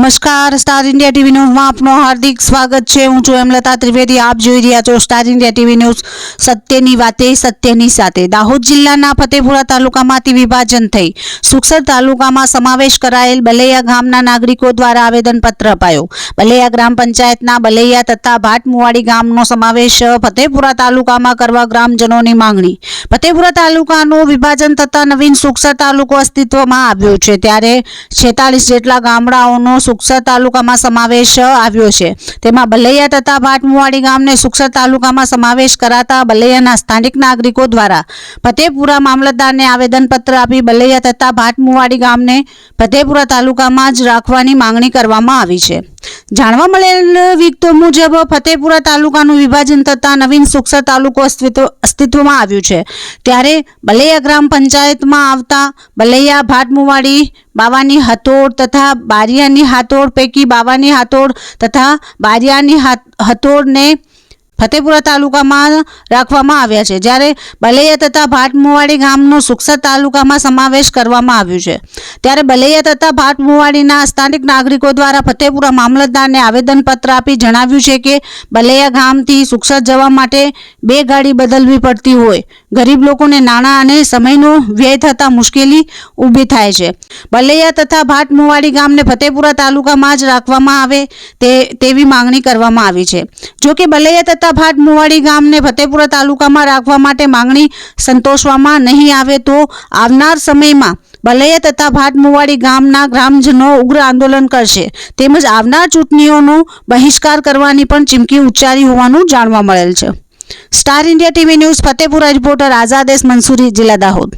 નમસ્કાર, star India TV ન્યૂઝમાં આપનું હાર્દિક સ્વાગત છે। હું છું હેમલતા ત્રિવેદી। આપ જોઈ રહ્યા છો સ્ટાર ઇન્ડિયા ટીવી ન્યૂઝ। સત્યની વાતે સત્યની સાથે। દાહોદ જિલ્લાના ફતેપુરા તાલુકામાંથી વિભાજન થઈ સુખસર તાલુકામાં સમાવેશ કરાયેલ બલૈયા ગામના નાગરિકો દ્વારા આવેદનપત્ર અપાયો। બલૈયા ગ્રામ પંચાયતના બલૈયા તથા ભાટમુવાડી ગામનો સમાવેશ ફતેપુરા તાલુકામાં કરવા ગ્રામજનોની માંગણી। ફતેપુરા તાલુકાનું વિભાજન થતા નવીન સુખસર તાલુકો અસ્તિત્વમાં આવ્યો છે, ત્યારે 46 જેટલા ગામડાઓનો સુખસર તાલુકામાં સમાવેશ આવ્યો છે। તેમાં બલૈયા તથા ભાટમુવાડી ગામને સુખસર તાલુકામાં સમાવેશ કરાતા બલૈયાના સ્થાનિક નાગરિકો દ્વારા ફતેપુરા મામલતદારને આવેદનપત્ર આપી બલૈયા તથા ભાટમુવાડી ગામને ફતેપુરા તાલુકામાં જ રાખવાની માંગણી કરવામાં આવી છે। જાણવા મળેલ વિગતો મુજબ ફતેપુરા તાલુકાનું વિભાજન થતા નવીન સુખસર તાલુકો અસ્તિત્વમાં આવ્યું છે, ત્યારે બલૈયા ગ્રામ પંચાયતમાં આવતા બલૈયા, ભાટમુવાડી, બાવાની હાતોડ તથા બારિયાની હાતોડ પૈકી બાવાની હાતોડ તથા બારિયાની હાતોડને ફતેપુરા તાલુકામાં રાખવામાં આવ્યા છે, જ્યારે બલૈયા તથા ભાટમુવાડી ગામનો સુખસર તાલુકામાં સમાવેશ કરવામાં આવ્યો છે। ત્યારે બલૈયા તથા ભાટમુવાડીના સ્થાનિક નાગરિકો દ્વારા ફતેપુરા મામલતદારને આવેદનપત્ર આપી જણાવ્યું છે કે બલૈયા ગામથી સુખસર જવા માટે 2 ગાડી બદલવી પડતી હોય, ગરીબ લોકોને નાણાં અને સમયનો વ્યય થતા મુશ્કેલી ઊભી થાય છે। બલૈયા તથા ભાટમુવાડી ગામને ફતેપુરા તાલુકામાં જ રાખવામાં આવે તેવી માંગણી કરવામાં આવી છે। જો કે બલૈયા તથા ભાટમુવાડી ગામને ફતેપુરા તાલુકામાં રાખવા માટે માંગણી સંતોષવામાં નહીં આવે તો આવનાર સમયમાં બલૈયા તથા ભાટમુવાડી ગામના ગ્રામજનો ઉગ્ર આંદોલન કરશે, તેમજ આવનાર ચૂંટણીઓનો બહિષ્કાર કરવાની પણ ચીમકી ઉચ્ચારી હોવાનું જાણવા મળેલ છે। Star India TV news Fatepura reporter Azadesh Mansuri, જિલ્લા દાહોદ।